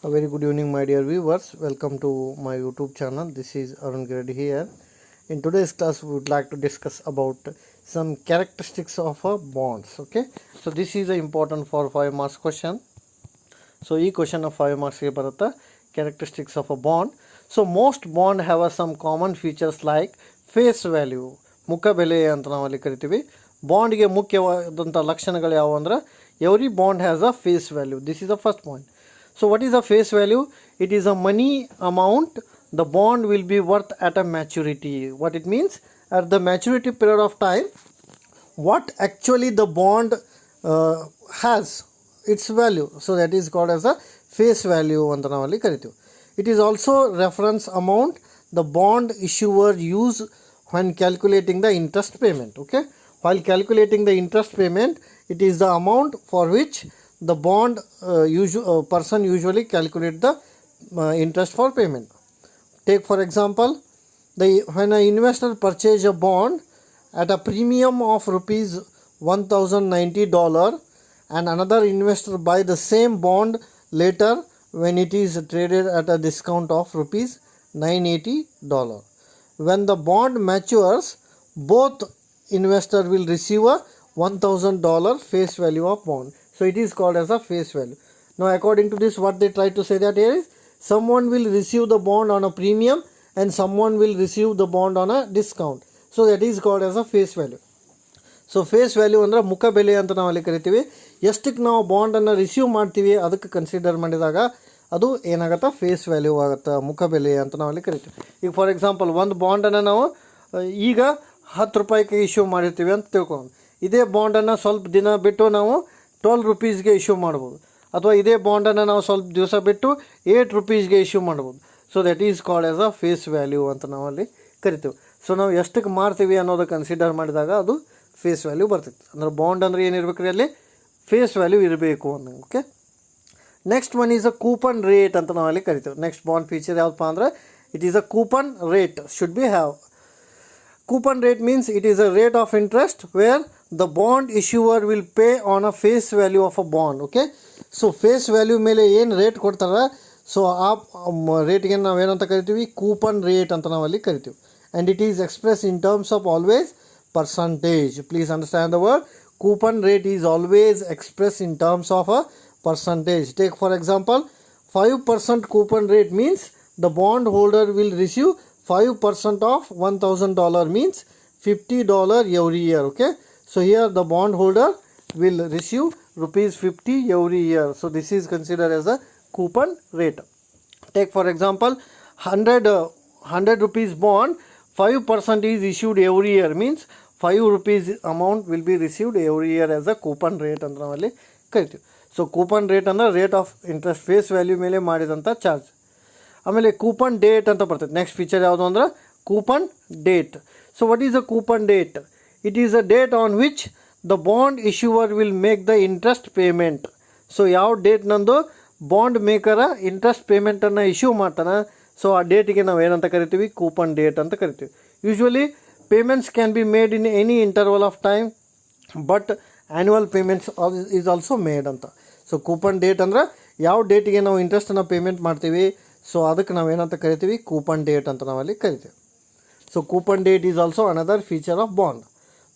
A very good evening, my dear viewers. Welcome to my YouTube channel. This is Arun Reddy here. In today's class, we would like to discuss about some characteristics of a bonds. Okay, so this is a important for 5 marks question. So this question of 5 marks ge barutta characteristics of a bond. So most bond have some common features like face value, ಮುಖ ಬೆಲೆ ಅಂತ ನಾವಲ್ಲಿ ಕರಿತೀವಿ. ಬಾಂಡ್ಗೆ ಮುಖ್ಯವಾದಂಥ ಲಕ್ಷಣಗಳು ಯಾವುವು ಅಂದ್ರೆ every bond has a face value. This is the first point. So what is the face value? It is a money amount the bond will be worth at a maturity. What it means? At the maturity period of time, what actually the bond has its value. So that is called as a face value ಅಂತ ನಾವಲ್ಲಿ ಕರಿತೀವಿ. It is also reference amount the bond issuer use when calculating the interest payment. Okay, while calculating the interest payment, it is the amount for which the bond person usually calculate the interest for payment. Take for example, when an investor purchase a bond at a premium of rupees $1090 and another investor buy the same bond later when it is traded at a discount of rupees $980. When the bond matures, both investor will receive a $1000 face value of bond. So it is called as a face value. Now according to this, what they try to say that here is someone will receive the bond on a premium and someone will receive the bond on a discount. So that is called as a face value. So face value ಅಂದ್ರೆ ಮುಖ ಬೆಲೆ ಅಂತ ನಾವು ಅಲ್ಲಿ ಕರಿತೀವಿ. ಎಷ್ಟಕ್ಕೆ ನಾವು ಬಾಂಡನ್ನು receive ಮಾಡ್ತೀವಿ ಅದಕ್ಕೆ ಕನ್ಸಿಡರ್ ಮಾಡಿದಾಗ ಅದು ಏನಾಗುತ್ತೆ, ಫೇಸ್ ವ್ಯಾಲ್ಯೂ ಆಗುತ್ತೆ, ಮುಖ ಬೆಲೆ ಅಂತ ನಾವು ಅಲ್ಲಿ ಕರಿತೀವಿ. ಈಗ ಫಾರ್ ಎಕ್ಸಾಂಪಲ್ ಒಂದು ಬಾಂಡನ್ನು ನಾವು ಈಗ 10 ರೂಪಾಯಿಗೆ ಇಶ್ಯೂ ಮಾಡಿರ್ತೀವಿ ಅಂತ ತಿಳ್ಕೊಂಡು, ಇದೇ ಬಾಂಡನ್ನು ಸ್ವಲ್ಪ ದಿನ ಬಿಟ್ಟು ನಾವು 12 ರೂಪೀಸ್ಗೆ ಇಶ್ಯೂ ಮಾಡ್ಬೋದು, ಅಥವಾ ಇದೇ ಬಾಂಡನ್ನು ನಾವು ಸ್ವಲ್ಪ ದಿವಸ ಬಿಟ್ಟು 8 ರೂಪೀಸ್ಗೆ ಇಶ್ಯೂ ಮಾಡ್ಬೋದು. So that is called as a face value ಅಂತ ನಾವಲ್ಲಿ ಕರಿತೀವಿ. ಸೊ ನಾವು ಎಷ್ಟಕ್ಕೆ ಮಾರ್ತೀವಿ ಅನ್ನೋದು ಕನ್ಸಿಡರ್ ಮಾಡಿದಾಗ ಅದು ಫೇಸ್ ವ್ಯಾಲ್ಯೂ ಬರ್ತೈತೆ. ಅಂದ್ರೆ ಬಾಂಡ್ ಅಂದರೆ ಏನಿರ್ಬೇಕು ರೀ, ಅಲ್ಲಿ ಫೇಸ್ ವ್ಯಾಲ್ಯೂ ಇರಬೇಕು ಅನ್ನಂಗೆ. Okay, next one is a coupon rate ಅಂತ ನಾವಲ್ಲಿ ಕರಿತೀವಿ. ನೆಕ್ಸ್ಟ್ ಬಾಂಡ್ ಫೀಚರ್ ಯಾವುದಪ್ಪ ಅಂದರೆ it is a coupon rate should be have. Coupon rate means it is a rate of interest where the bond issuer will pay on a face value of a bond. Okay, so face value ಮೇಲೆ ಏನು rate ಕೊಡ್ತಾರೆ, so ಆ ರೇಟ್ಗೆ ನಾವು ಏನಂತ ಕರಿತೀವಿ, coupon rate ಅಂತ ನಾವಲ್ಲಿ ಕರಿತೀವಿ. And it is express in terms of always percentage. Please understand the word. Coupon rate is always expressed in terms of a percentage. Take for example, 5% coupon rate means the bond holder will receive 5% of $1000 means $50 every year. Okay, so here the bond holder will receive rupees 50 every year. So this is considered as a coupon rate. Take for example 100 rupees bond, 5% is issued every year means 5 rupees amount will be received every year as a coupon rate ಅಂತ ನಾವಲ್ಲಿ ಕರಿತೀವಿ. So coupon rate ಅಂದರೆ rate of interest face value ಮೇಲೆ ಮಾಡಿದಂಥ charge. ಆಮೇಲೆ coupon date ಅಂತ ಬರ್ತೈತೆ. Next feature ಯಾವುದು ಅಂದ್ರೆ coupon date. So what is a coupon date? It is a date on which the bond issuer will make the interest payment. So ಯಾವ date ನಂದು bond ಮೇಕರ ಇಂಟ್ರೆಸ್ಟ್ ಪೇಮೆಂಟನ್ನು issue ಮಾಡ್ತಾನೆ, so ಆ ಡೇಟಿಗೆ ನಾವು ಏನಂತ ಕರಿತೀವಿ, ಕೂಪನ್ ಡೇಟ್ ಅಂತ ಕರಿತೀವಿ. Usually payments can be made in any interval of time, but annual payments is also made ಅಂತ. ಸೊ ಕೂಪನ್ ಡೇಟ್ ಅಂದ್ರೆ ಯಾವ ಡೇಟಿಗೆ ನಾವು ಇಂಟ್ರೆಸ್ಟನ್ನು ಪೇಮೆಂಟ್ ಮಾಡ್ತೀವಿ, ಸೊ ಅದಕ್ಕೆ ನಾವು ಏನಂತ ಕರಿತೀವಿ, ಕೂಪನ್ ಡೇಟ್ ಅಂತ ನಾವಲ್ಲಿ ಕರಿತೀವಿ. So coupon date is also another feature of bond.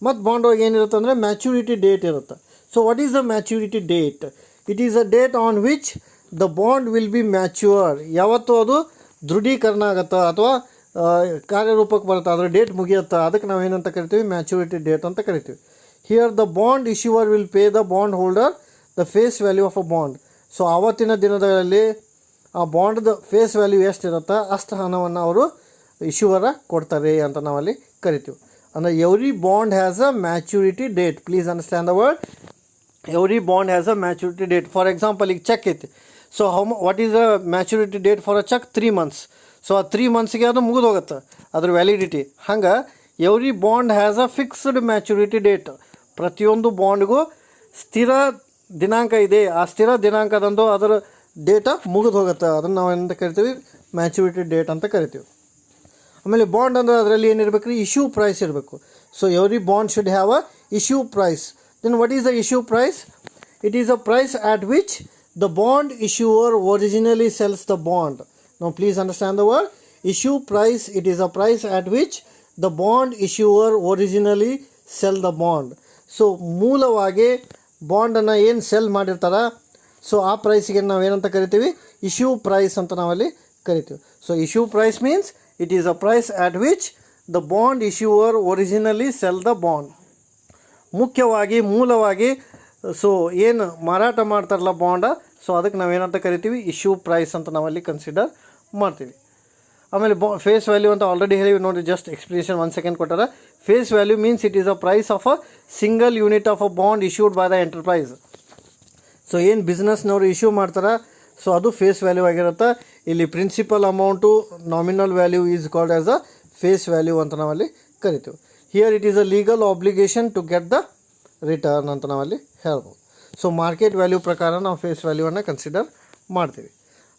ಮತ್ತು ಬಾಂಡ್ ಒಳಗೆ ಏನಿರುತ್ತೆ ಅಂದರೆ ಮ್ಯಾಚುರಿಟಿ ಡೇಟ್ ಇರುತ್ತೆ. So what is the maturity date? It is a date on which the bond will be mature. ಯಾವತ್ತು ಅದು ದೃಢೀಕರಣ ಆಗುತ್ತಾ ಅಥವಾ ಕಾರ್ಯರೂಪಕ್ಕೆ ಬರುತ್ತೆ, ಅದರ ಡೇಟ್ ಮುಗಿಯುತ್ತಾ, ಅದಕ್ಕೆ ನಾವು ಏನಂತ ಕರಿತೀವಿ, ಮ್ಯಾಚುರಿಟಿ ಡೇಟ್ ಅಂತ ಕರಿತೀವಿ. Here the bond issuer will pay the bond holder the face value of a bond. So ಆವತ್ತಿನ ದಿನದಲ್ಲಿ ಆ ಬಾಂಡ್ದ ಫೇಸ್ ವ್ಯಾಲ್ಯೂ ಎಷ್ಟಿರುತ್ತೋ ಅಷ್ಟು ಹಣವನ್ನು ಅವರು ಇಶ್ಯೂವರ ಕೊಡ್ತಾರೆ ಅಂತ ನಾವಲ್ಲಿ ಕರಿತೀವಿ. ಅಂದರೆ every bond has a maturity date. Please understand the word. Every bond has a maturity date. For example ಈಗ ಚೆಕ್ ಐತಿ. So what is a maturity date for a check? 3 months. So ಆ 3 monthsಗೆ ಅದು ಮುಗಿದು ಹೋಗುತ್ತೆ ಅದ್ರ ವ್ಯಾಲಿಡಿಟಿ. ಹಂಗೆ every bond has a fixed maturity date. ಪ್ರತಿಯೊಂದು ಬಾಂಡ್ಗೂ ಸ್ಥಿರ ದಿನಾಂಕ ಇದೆ, ಆ ಸ್ಥಿರ ದಿನಾಂಕದಂದು ಅದರ ಡೇಟ ಮುಗಿದು ಹೋಗುತ್ತೆ, ಅದನ್ನು ನಾವು ಏನಂತ ಕರಿತೀವಿ, ಮ್ಯಾಚುರಿಟಿ ಡೇಟ್ ಅಂತ ಕರಿತೀವಿ. ಆಮೇಲೆ ಬಾಂಡ್ ಅಂದರೆ ಅದರಲ್ಲಿ ಏನಿರಬೇಕು ರೀ, ಇಶ್ಯೂ ಪ್ರೈಸ್ ಇರಬೇಕು. So every bond should have a issue price. Then what is the issue price? It is a price at which the bond issuer originally sells the bond. Now please understand the word issue price. It is a price at which the bond issuer originally sell the bond. So ಮೂಲವಾಗಿ ಬಾಂಡನ್ನು ಏನು cell ಮಾಡಿರ್ತಾರ, so ಆ ಪ್ರೈಸಿಗೆ ನಾವು ಏನಂತ ಕರಿತೀವಿ, issue price ಅಂತ ನಾವಲ್ಲಿ ಕರಿತೀವಿ. So issue price means it is a price at which the bond issuer originally sell the bond. ಮುಖ್ಯವಾಗಿ ಮೂಲವಾಗಿ ಸೊ ಏನು ಮಾರಾಟ ಮಾಡ್ತಾರಲ್ಲ ಬಾಂಡ, ಸೊ ಅದಕ್ಕೆ ನಾವೇನಂತ ಕರಿತೀವಿ, ಇಶ್ಯೂ ಪ್ರೈಸ್ ಅಂತ ನಾವಲ್ಲಿ ಕನ್ಸಿಡರ್ ಮಾಡ್ತೀವಿ. ಆಮೇಲೆ ಫೇಸ್ ವ್ಯಾಲ್ಯೂ ಅಂತ ಆಲ್ರೆಡಿ ಹೇಳಿವಿ ನೋಡಿ, ಜಸ್ಟ್ ಎಕ್ಸ್ಪ್ಲನೇಷನ್ 1 ಸೆಕೆಂಡ್ ಕೊಟ್ಟಾರ. Face value means it is a price of a single unit of a bond issued by the enterprise. So ಏನು ಬಿಸ್ನೆಸ್ನವರು ಇಶ್ಯೂ ಮಾಡ್ತಾರೆ, ಸೊ ಅದು ಫೇಸ್ ವ್ಯಾಲ್ಯೂ ಆಗಿರುತ್ತೆ. ಇಲ್ಲಿ principal amount nominal value is called as a face value ಅಂತ ನಾವಲ್ಲಿ ಕರಿತೀವಿ. Here it is a legal obligation to get the return ಅಂತ ನಾವಲ್ಲಿ ಹೇಳ್ಬೋದು. ಸೊ ಮಾರ್ಕೆಟ್ ವ್ಯಾಲ್ಯೂ ಪ್ರಕಾರ ನಾವು ಫೇಸ್ ವ್ಯಾಲ್ಯೂವನ್ನು ಕನ್ಸಿಡರ್ ಮಾಡ್ತೀವಿ.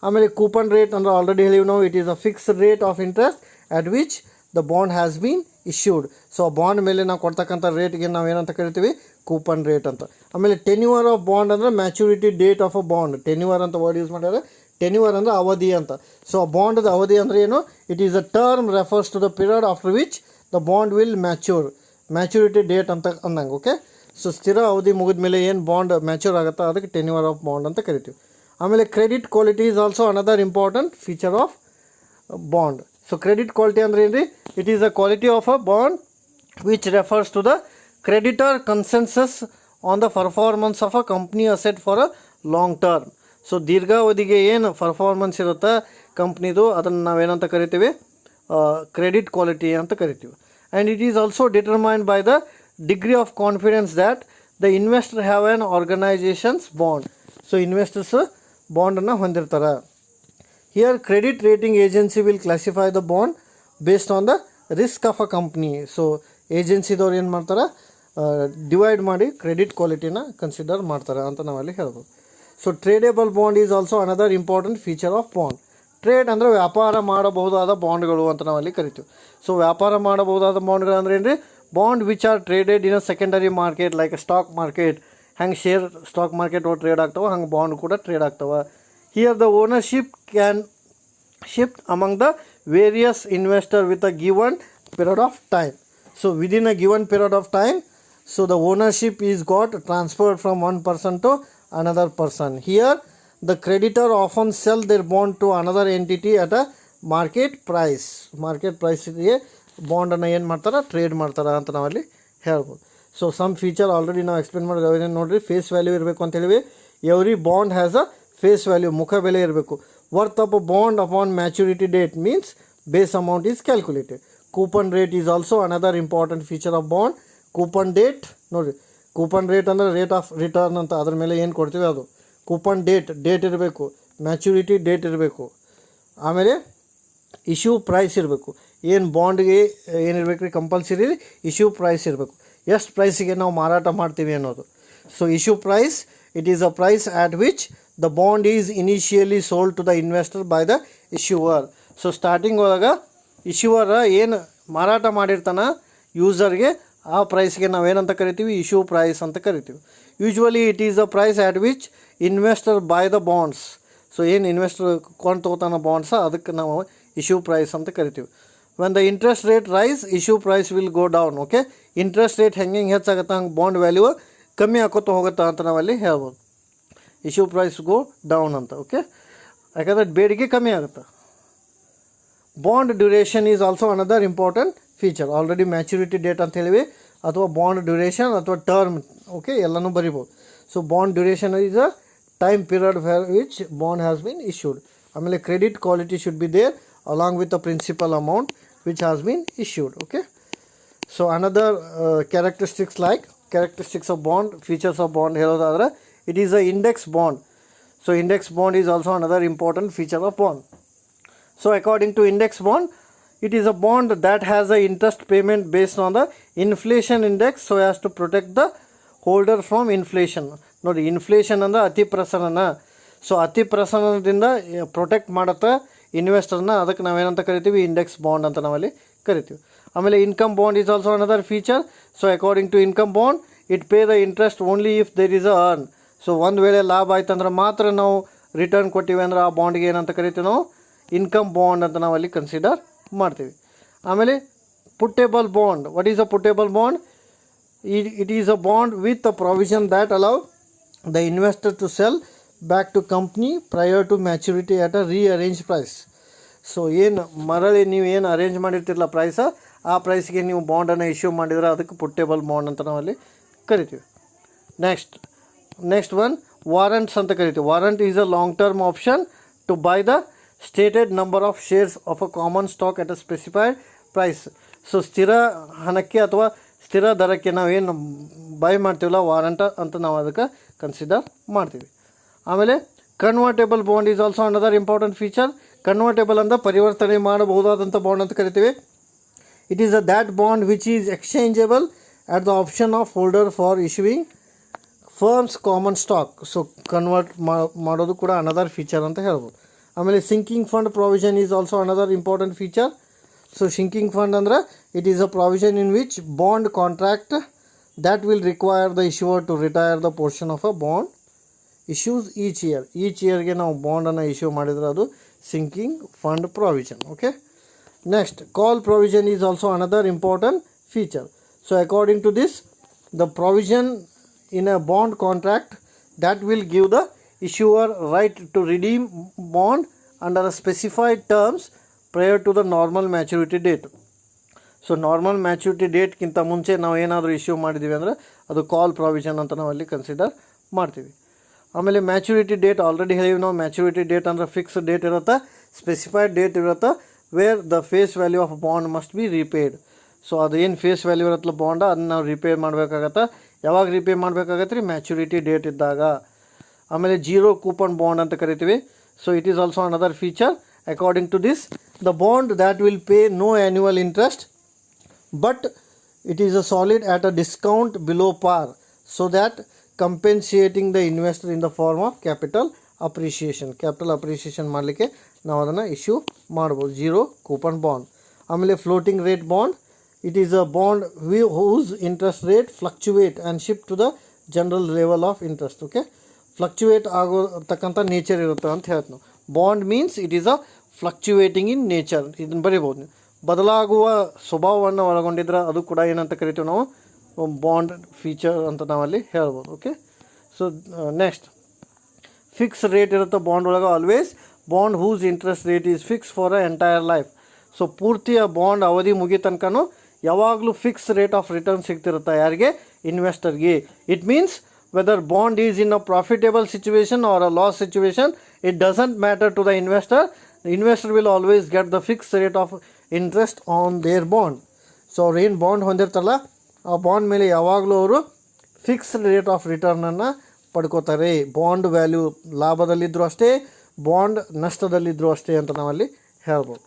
ಆಮೇಲೆ ಕೂಪನ್ ರೇಟ್ ಅಂದರೆ ಆಲ್ರೆಡಿ ಹೇಳಿವಿ ನಾವು, it is a fixed rate of interest at which the bond has been issued. So ಆ ಬಾಂಡ್ ಮೇಲೆ ನಾವು ಕೊಡ್ತಕ್ಕಂಥ ರೇಟ್ಗೆ ನಾವು ಏನಂತ ಕರಿತೀವಿ, ಕೂಪನ್ ರೇಟ್ ಅಂತ. ಆಮೇಲೆ ಟೆನ್ಯೂರ್ ಆಫ್ ಬಾಂಡ್ ಅಂದರೆ maturity date of a bond. Tenure ಅಂತ ವರ್ಡ್ ಯೂಸ್ ಮಾಡ್ಯಾರೆ. ಟೆನ್ಯೂರ್ ಅಂದರೆ ಅವಧಿ ಅಂತ. ಸೊ ಆ ಬಾಂಡದ ಅವಧಿ ಅಂದರೆ ಏನು, it is a term refers to the period after which the bond will mature. Maturity date ಅಂತ ಅಂದಂಗೆ. ಓಕೆ, ಸೊ ಸ್ಥಿರ ಅವಧಿ ಮುಗಿದ ಮೇಲೆ ಏನು ಬಾಂಡ್ ಮ್ಯಾಚ್ಯೂರ್ ಆಗುತ್ತೋ ಅದಕ್ಕೆ ಟೆನ್ಯೂರ್ ಆಫ್ ಬಾಂಡ್ ಅಂತ ಕರಿತೀವಿ. ಆಮೇಲೆ credit quality is also another important feature of bond. So credit quality ಅಂದರೆ ಏನು ರೀ, it is a quality of a bond which refers to the creditor consensus on the performance of a company asset for a long term. So ದೀರ್ಘಾವಧಿಗೆ ಏನು performance ಇರುತ್ತೆ ಕಂಪ್ನಿದು, ಅದನ್ನು ನಾವೇನಂತ ಕರಿತೀವಿ, ಕ್ರೆಡಿಟ್ ಕ್ವಾಲಿಟಿ ಅಂತ ಕರಿತೀವಿ. And it is also determined by the degree of confidence that the investor have an organisation's bond. So investors ಬಾಂಡನ್ನು ಹೊಂದಿರ್ತಾರೆ. Here credit rating agency will classify the bond based on the risk of a company. So ಏಜೆನ್ಸಿದವ್ರು ಏನು ಮಾಡ್ತಾರೆ, divide ಮಾಡಿ credit ಕ್ವಾಲಿಟಿನ consider ಮಾಡ್ತಾರೆ ಅಂತ ನಾವಲ್ಲಿ ಹೇಳ್ಬೋದು. So ಟ್ರೇಡೇಬಲ್ bond is also another important feature of bond. Trade ಅಂದರೆ ವ್ಯಾಪಾರ ಮಾಡಬಹುದಾದ ಬಾಂಡ್ಗಳು ಅಂತ ನಾವಲ್ಲಿ ಕರಿತೀವಿ. ಸೊ ವ್ಯಾಪಾರ ಮಾಡಬಹುದಾದ ಬಾಂಡ್ಗಳು ಅಂದ್ರೆ ಏನು ರೀ, bond which are traded in a secondary market like stock market. ಹೆಂಗೆ ಶೇರ್ ಸ್ಟಾಕ್ ಮಾರ್ಕೆಟ್ ಒಳಗೆ ಟ್ರೇಡ್ ಆಗ್ತಾವೆ, ಹಂಗೆ ಬಾಂಡ್ ಕೂಡ ಟ್ರೇಡ್ ಆಗ್ತಾವೆ. Here the ownership can shift among the various investor with a given period of time. So within a given period of time, so the ownership is got transferred from one person to another person. Here the creditor often sell their bond to another entity at a market price. Market price ಗೆ ಬಾಂಡನ್ನು ಏನು ಮಾಡ್ತಾರೆ, trade ಮಾಡ್ತಾರೆ ಅಂತ ನಾವಲ್ಲಿ ಹೇಳ್ಬೋದು. So some feature already ನಾವು explain ಮಾಡಿದ್ರೆ ಏನೇನು ನೋಡಿರಿ, ಫೇಸ್ ವ್ಯಾಲ್ಯೂ ಇರಬೇಕು ಅಂತ ಹೇಳಿವಿ. Every bond has a face value, ಮುಖ ಬೆಲೆ ಇರಬೇಕು. Worth of a bond upon maturity date means base amount is calculated. Coupon rate is also another important feature of bond. Coupon date ನೋಡಿರಿ, coupon rate ಅಂದರೆ rate of return ಅಂತ, ಅದ್ರ ಮೇಲೆ ಏನು ಕೊಡ್ತೀವಿ ಅದು. ಕೂಪನ್ ಡೇಟ್ ಇರಬೇಕು, ಮ್ಯಾಚುರಿಟಿ ಡೇಟ್ ಇರಬೇಕು, ಆಮೇಲೆ ಇಶ್ಯೂ ಪ್ರೈಸ್ ಇರಬೇಕು. ಏನು ಬಾಂಡ್ಗೆ ಏನಿರ್ಬೇಕು ರೀ, ಕಂಪಲ್ಸರಿ ಇಶ್ಯೂ ಪ್ರೈಸ್ ಇರಬೇಕು. ಎಷ್ಟು ಪ್ರೈಸಿಗೆ ನಾವು ಮಾರಾಟ ಮಾಡ್ತೀವಿ ಅನ್ನೋದು. So issue price, it is a price at which the bond is initially sold to the investor by the issuer. So starting ಒಳಗೆ ಇಶ್ಯೂವರ್ ಏನು ಮಾರಾಟ ಮಾಡಿರ್ತಾನೆ ಯೂಸರ್ಗೆ, ಆ ಪ್ರೈಸ್ಗೆ ನಾವೇನಂತ ಕರಿತೀವಿ, ಇಶ್ಯೂ ಪ್ರೈಸ್ ಅಂತ ಕರಿತೀವಿ. Usually it is a price at which investor by the bonds. So ಏನು ಇನ್ವೆಸ್ಟರ್ ಕೊಂಡು ತೊಗೋತಾನ ಬಾಂಡ್ಸ, ಅದಕ್ಕೆ ನಾವು ಇಶ್ಯೂ ಪ್ರೈಸ್ ಅಂತ ಕರಿತೀವಿ. When the interest rate rise, issue price will go down. Okay, interest rate ಹೆಂಗೆ ಹೆಚ್ಚಾಗುತ್ತೆ ಹಂಗೆ ಬಾಂಡ್ ವ್ಯಾಲ್ಯೂ ಕಮ್ಮಿ ಆಕೋತ ಹೋಗುತ್ತಾ ಅಂತ ನಾವಲ್ಲಿ ಹೇಳ್ಬೋದು. ಇಶ್ಯೂ ಪ್ರೈಸ್ ಗೋ ಡೌನ್ ಅಂತ. ಓಕೆ, ಯಾಕಂದರೆ ಬೇಡಿಕೆ ಕಮ್ಮಿ ಆಗುತ್ತೆ. Bond duration is also another important feature. Already maturity date ಅಂತ ಹೇಳಿವಿ, ಅಥವಾ ಬಾಂಡ್ ಡ್ಯೂರೇಷನ್ ಅಥವಾ ಟರ್ಮ್, ಓಕೆ ಎಲ್ಲನೂ ಬರಿಬೋದು. So bond duration is a time period for which bond has been issued. ಆಮೇಲೆ credit quality should be there along with the principal amount which has been issued. Okay, so another characteristics of bond, features of bond ಹೇಳೋದಾದ್ರೆ, it is a index bond. So index bond is also another important feature of bond. So according to index bond, it is a bond that has a interest payment based on the inflation index so as to protect the holder from inflation. ನೋಡಿ, inflation ಅಂದರೆ ಅತಿ ಪ್ರಸರಣ. So ಅತಿ ಪ್ರಸರಣದಿಂದ protect ಮಾಡುತ್ತೆ ಇನ್ವೆಸ್ಟರ್ನ, ಅದಕ್ಕೆ ನಾವೇನಂತ ಕರಿತೀವಿ, index bond ಅಂತ ನಾವಲ್ಲಿ ಕರಿತೀವಿ. ಆಮೇಲೆ income bond is also another feature. So according to income bond, it pay the interest only if there is a earn. So ಒಂದು ವೇಳೆ ಲಾಭ ಆಯ್ತು ಅಂದ್ರೆ ಮಾತ್ರ ನಾವು ರಿಟರ್ನ್ ಕೊಟ್ಟಿವಿ ಅಂದ್ರೆ ಆ ಬಾಂಡ್ಗೆ ಏನಂತ ಕರಿತೀವಿ ನಾವು ಇನ್ಕಮ್ ಬಾಂಡ್ ಅಂತ ನಾವು ಅಲ್ಲಿ ಕನ್ಸಿಡರ್ ಮಾಡ್ತೀವಿ. ಆಮೇಲೆ puttable bond. What is a puttable bond? It is a bond with a provision that allow the investor to sell back to company prior to maturity at a rearranged price. So ಏನು ಮರಳಿ ನೀವು ಏನು arrange ಮಾಡಿರ್ತಿರಲ್ಲ prize, ಆ ಪ್ರೈಸ್ಗೆ ನೀವು ಬಾಂಡನ್ನು issue ಮಾಡಿದ್ರೆ ಅದಕ್ಕೆ ಪುಟ್ಟೇಬಲ್ bond ಅಂತ ನಾವಲ್ಲಿ ಕರಿತೀವಿ. ನೆಕ್ಸ್ಟ್ ಒನ್ ವಾರಂಟ್ಸ್ ಅಂತ ಕರಿತೀವಿ. Warrant is a long term option to buy the stated number of shares of a common stock at a specified price. So ಸ್ಥಿರ ಹಣಕ್ಕೆ ಅಥವಾ ಸ್ಥಿರ ದರಕ್ಕೆ ನಾವೇನು ಬೈ ಮಾಡ್ತೀವಲ್ಲ ವಾರಂಟ ಅಂತ ನಾವು ಅದಕ್ಕೆ ಕನ್ಸಿಡರ್ ಮಾಡ್ತೀವಿ. ಆಮೇಲೆ convertible bond is also another important feature. Convertible ಅಂತ ಪರಿವರ್ತನೆ ಮಾಡಬಹುದಾದಂಥ ಬಾಂಡ್ ಅಂತ ಕರಿತೀವಿ. It is that bond which is exchangeable at the option of holder for issuing firms common stock. So convert ಮಾಡೋದು ಕೂಡ ಅನದರ್ ಫೀಚರ್ ಅಂತ ಹೇಳ್ಬೋದು. ಆಮೇಲೆ sinking fund provision is also another important feature. So sinking fund ಅಂದ್ರೆ it is a provision in which bond contract that will require the issuer to retire the portion of a bond issues each year. Each yearಗೆ ನಾವು ಬಾಂಡನ್ನು issue ಮಾಡಿದ್ರೆ ಅದು sinking fund provision. Okay. Next call provision is also another important feature. So according to this the provision in a bond contract that will give the issuer right to redeem bond under a specified terms prior to the normal maturity date. So normal maturity ಡೇಟ್ಗಿಂತ ಮುಂಚೆ ನಾವು ಏನಾದರೂ issue ಮಾಡಿದ್ದೀವಿ ಅಂದರೆ ಅದು ಕಾಲ್ provision ಅಂತ ನಾವು ಅಲ್ಲಿ ಕನ್ಸಿಡರ್ ಮಾಡ್ತೀವಿ. ಆಮೇಲೆ ಮ್ಯಾಚುರಿಟಿ ಡೇಟ್ ಆಲ್ರೆಡಿ ಹೇಳಿವಿ ನಾವು. ಮ್ಯಾಚುರಿಟಿ ಡೇಟ್ ಅಂದರೆ ಫಿಕ್ಸ್ ಡೇಟ್ ಇರುತ್ತೆ, ಸ್ಪೆಸಿಫೈಡ್ ಡೇಟ್ ಇರುತ್ತೆ, where the face value of bond must be repaid. So ಅದು ಏನು ಫೇಸ್ ವ್ಯಾಲ್ಯೂ ಇರುತ್ತಲ್ಲ ಬಾಂಡ ಅದನ್ನ ನಾವು ರೀಪೇ ಮಾಡಬೇಕಾಗತ್ತೆ. ಯಾವಾಗ ರೀಪೇ ಮಾಡಬೇಕಾಗತ್ತೆ ರೀ? ಮ್ಯಾಚುರಿಟಿ ಡೇಟ್ ಇದ್ದಾಗ. ಆಮೇಲೆ ಜೀರೋ ಕೂಪನ್ ಬಾಂಡ್ ಅಂತ ಕರಿತೀವಿ. So it is also another feature. According to this the bond that will pay no annual interest but it is a solid at a discount below par, so that compensating the investor in the form of capital appreciation ಮಾಡಲಿಕ್ಕೆ ನಾವು ಅದನ್ನು issue ಮಾಡ್ಬೋದು. Zero coupon bond. ಆಮೇಲೆ floating rate bond. It is a bond whose interest rate fluctuate and shift to the general level of interest. Okay. Fluctuate ಆಗೋತಕ್ಕಂಥ nature ಇರುತ್ತೆ ಅಂತ ಹೇಳ್ತೀವಿ ನಾವು. Bond means it is a fluctuating in nature. ಇದನ್ನು ಬರೀಬೋದು ನೀವು. ಬದಲಾಗುವ ಸ್ವಭಾವವನ್ನು ಒಳಗೊಂಡಿದ್ರೆ ಅದು ಕೂಡ ಏನಂತ ಕರಿತೀವಿ ನಾವು ಬಾಂಡ್ ಫೀಚರ್ ಅಂತ ನಾವಲ್ಲಿ ಹೇಳ್ಬೋದು. Okay. So next fix rate ಇರುತ್ತೆ ಬಾಂಡ್ ಒಳಗೆ always. Bond whose interest rate is fix for a entire life. So ಪೂರ್ತಿಯ ಬಾಂಡ್ ಅವಧಿ ಮುಗಿ ತನಕನೂ ಯಾವಾಗಲೂ ಫಿಕ್ಸ್ ರೇಟ್ ಆಫ್ ರಿಟರ್ನ್ ಸಿಗ್ತಿರುತ್ತೆ. ಯಾರಿಗೆ? ಇನ್ವೆಸ್ಟರ್ಗೆ. It means whether bond is in a profitable situation or a loss situation, it doesn't matter to the investor. The investor will always get the fixed rate of interest on their bond. So ಅವ್ರು ಏನು bond ಹೊಂದಿರ್ತಾರಲ್ಲ ಆ bond ಮೇಲೆ ಯಾವಾಗಲೂ ಅವರು fixed rate of ರಿಟರ್ನನ್ನು ಪಡ್ಕೋತಾರೆ. Bond value ಲಾಭದಲ್ಲಿದ್ದರೂ ಅಷ್ಟೇ, ಬಾಂಡ್ ನಷ್ಟದಲ್ಲಿದ್ದರೂ ಅಷ್ಟೇ ಅಂತ ನಾವಲ್ಲಿ ಹೇಳ್ಬೋದು.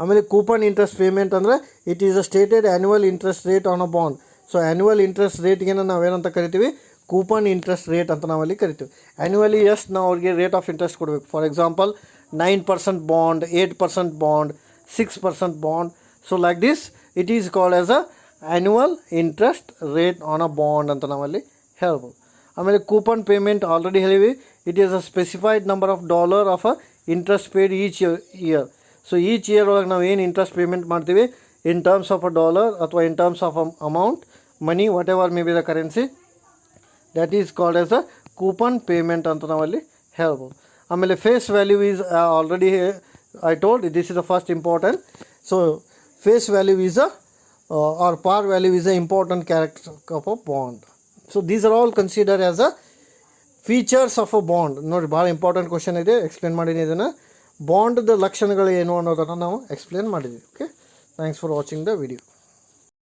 ಆಮೇಲೆ ಕೂಪನ್ ಇಂಟ್ರೆಸ್ಟ್ ಪೇಮೆಂಟ್ ಅಂದರೆ it is a stated annual interest rate on a bond. So annual interest ರೇಟ್ಗೆ ನಾವೇನಂತ ಕರಿತೀವಿ? ಕೂಪನ್ ಇಂಟ್ರೆಸ್ಟ್ ರೇಟ್ ಅಂತ ನಾವಲ್ಲಿ ಕರಿತೀವಿ. ಆ್ಯನ್ಯುವಲಿ ಎಷ್ಟು ನಾವು ಅವ್ರಿಗೆ ರೇಟ್ ಆಫ್ ಇಂಟ್ರೆಸ್ಟ್ ಕೊಡಬೇಕು. For example 9% bond, 8% bond, 6% bond. So like this it is called as a annual interest rate on a bond ಅಂತ ನಾವಲ್ಲಿ ಹೇಳ್ಬೋದು. ಆಮೇಲೆ ಕೂಪನ್ ಪೇಮೆಂಟ್ ಆಲ್ರೆಡಿ ಹೇಳಿವಿ. It is a specified number of dollar of a interest paid each year. So each year ಒಳಗೆ ನಾವು ಏನು interest payment ಮಾಡ್ತೀವಿ in terms of a dollar ಅಥವಾ in terms of amount money whatever may be the currency, that is called as a coupon payment ಅಂತ ನಾವಲ್ಲಿ ಹೇಳ್ಬೋದು. ಆಮೇಲೆ face value is already I told this is the first important. So face value is or par value is a important character of a bond. So these are all consider as a features of a bond. ನೋಡಿ ಭಾಳ important question ಇದೆ, explain ಮಾಡಿದ್ದೀನಿ ಇದನ್ನು. ಬಾಂಡ್ದ ಲಕ್ಷಣಗಳು ಏನು ಅನ್ನೋದನ್ನು ನಾವು explain ಮಾಡಿದ್ವಿ. Okay. Thanks for watching the video.